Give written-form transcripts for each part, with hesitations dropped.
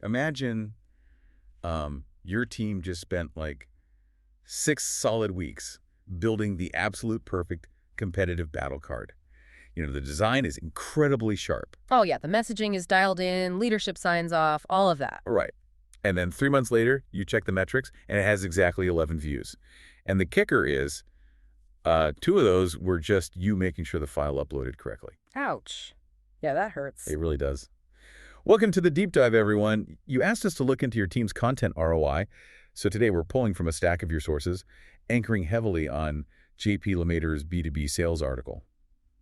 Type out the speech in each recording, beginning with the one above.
Imagine your team just spent like 6 solid weeks building the absolute perfect competitive battle card. The design is incredibly sharp. Oh, yeah, the messaging is dialed in, leadership signs off, all of that. Right. And then 3 months later, you check the metrics, and it has exactly 11 views. And the kicker is 2 of those were just you making sure the file uploaded correctly. Ouch. Yeah, that hurts. It really does. Welcome to the Deep Dive, everyone. You asked us to look into your team's content ROI, so today we're pulling from a stack of your sources, anchoring heavily on JP LeMaitr's B2B sales article.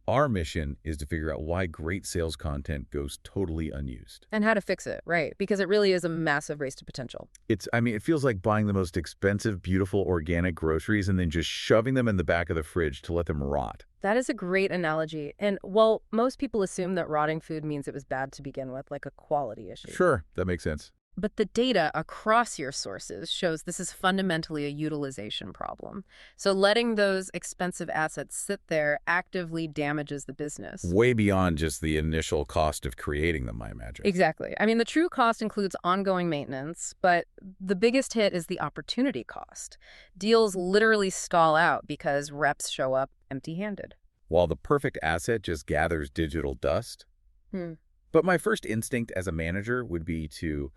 Our mission is to figure out why great sales content goes totally unused. And how to fix it, right? Because it really is a massive race to potential. It feels like buying the most expensive, beautiful, organic groceries and then just shoving them in the back of the fridge to let them rot. That is a great analogy. And, well, most people assume that rotting food means it was bad to begin with, like a quality issue. Sure, that makes sense. But the data across your sources shows this is fundamentally a utilization problem. So letting those expensive assets sit there actively damages the business. Way beyond just the initial cost of creating them, I imagine. Exactly. I mean, the true cost includes ongoing maintenance, but the biggest hit is the opportunity cost. Deals literally stall out because reps show up empty-handed. While the perfect asset just gathers digital dust. But my first instinct as a manager would be to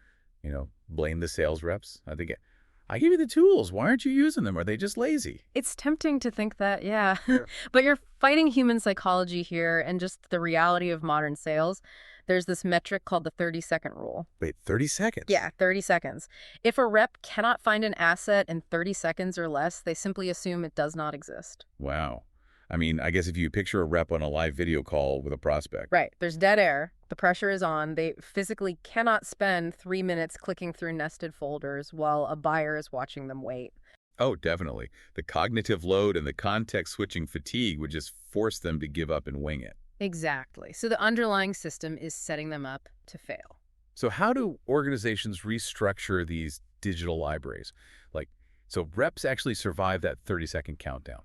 blame the sales reps. I think, I give you the tools. Why aren't you using them? Are they just lazy? It's tempting to think that, yeah. But you're fighting human psychology here and just the reality of modern sales. There's this metric called the 30-second rule. Wait, 30 seconds? Yeah, 30 seconds. If a rep cannot find an asset in 30 seconds or less, they simply assume it does not exist. Wow. I guess if you picture a rep on a live video call with a prospect. Right. There's dead air. The pressure is on. They physically cannot spend 3 minutes clicking through nested folders while a buyer is watching them wait. Oh, definitely. The cognitive load and the context-switching fatigue would just force them to give up and wing it. Exactly. So the underlying system is setting them up to fail. So how do organizations restructure these digital libraries? So reps actually survive that 30-second countdown.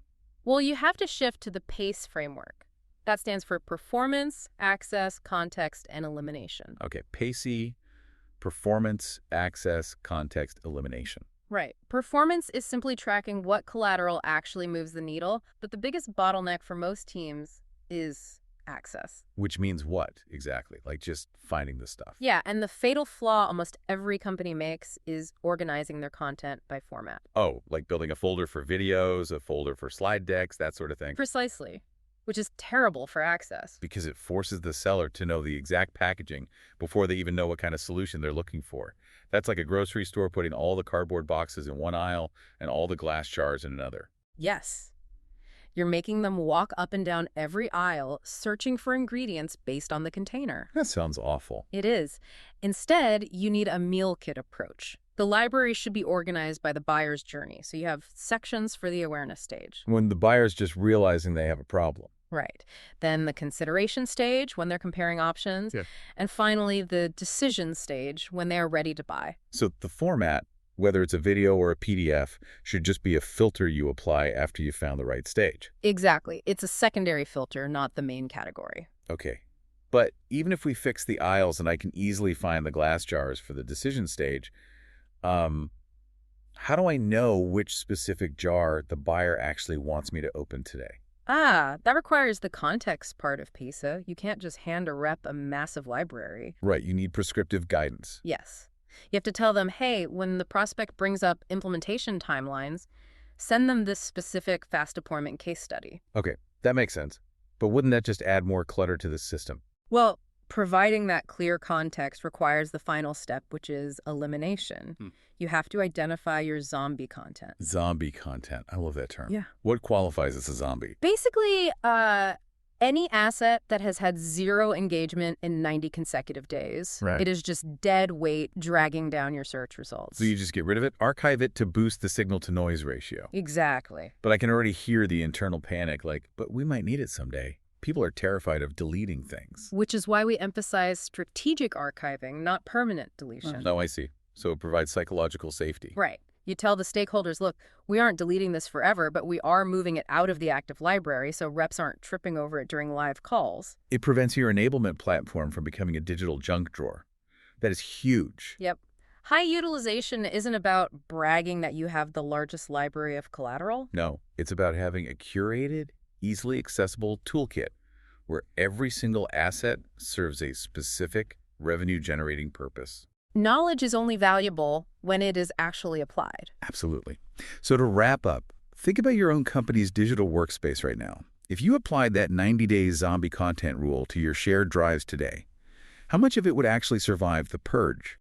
Well, you have to shift to the PACE framework. That stands for Performance, Access, Context, and Elimination. Okay, PACE, Performance, Access, Context, Elimination. Right. Performance is simply tracking what collateral actually moves the needle, but the biggest bottleneck for most teams is access. Which means what, exactly? Like just finding the stuff. Yeah, and the fatal flaw almost every company makes is organizing their content by format. Oh, like building a folder for videos, a folder for slide decks, that sort of thing. Precisely, which is terrible for access. Because it forces the seller to know the exact packaging before they even know what kind of solution they're looking for. That's like a grocery store putting all the cardboard boxes in one aisle and all the glass jars in another. Yes. You're making them walk up and down every aisle, searching for ingredients based on the container. That sounds awful. It is. Instead, you need a meal kit approach. The library should be organized by the buyer's journey, so you have sections for the awareness stage. When the buyer's just realizing they have a problem. Right. Then the consideration stage, when they're comparing options. Yeah. And finally, the decision stage, when they are ready to buy. So the format, whether it's a video or a PDF, should just be a filter you apply after you've found the right stage. Exactly. It's a secondary filter, not the main category. Okay. But even if we fix the aisles and I can easily find the glass jars for the decision stage, how do I know which specific jar the buyer actually wants me to open today? That requires the context part of PISA. You can't just hand a rep a massive library. Right, you need prescriptive guidance. Yes. You have to tell them, hey, when the prospect brings up implementation timelines, send them this specific fast deployment case study. Okay, that makes sense. But wouldn't that just add more clutter to the system? Well, providing that clear context requires the final step, which is elimination. You have to identify your zombie content. Zombie content. I love that term. Yeah. What qualifies as a zombie? Basically, any asset that has had 0 engagement in 90 consecutive days. Right. It is just dead weight dragging down your search results. So you just get rid of it, archive it to boost the signal-to-noise ratio. Exactly. But I can already hear the internal panic, but we might need it someday. People are terrified of deleting things. Which is why we emphasize strategic archiving, not permanent deletion. Oh, I see. So it provides psychological safety. Right. You tell the stakeholders, look, we aren't deleting this forever, but we are moving it out of the active library so reps aren't tripping over it during live calls. It prevents your enablement platform from becoming a digital junk drawer. That is huge. Yep. High utilization isn't about bragging that you have the largest library of collateral. No, it's about having a curated, easily accessible toolkit where every single asset serves a specific revenue-generating purpose. Knowledge is only valuable when it is actually applied. Absolutely. So to wrap up, think about your own company's digital workspace right now. If you applied that 90-day zombie content rule to your shared drives today, how much of it would actually survive the purge?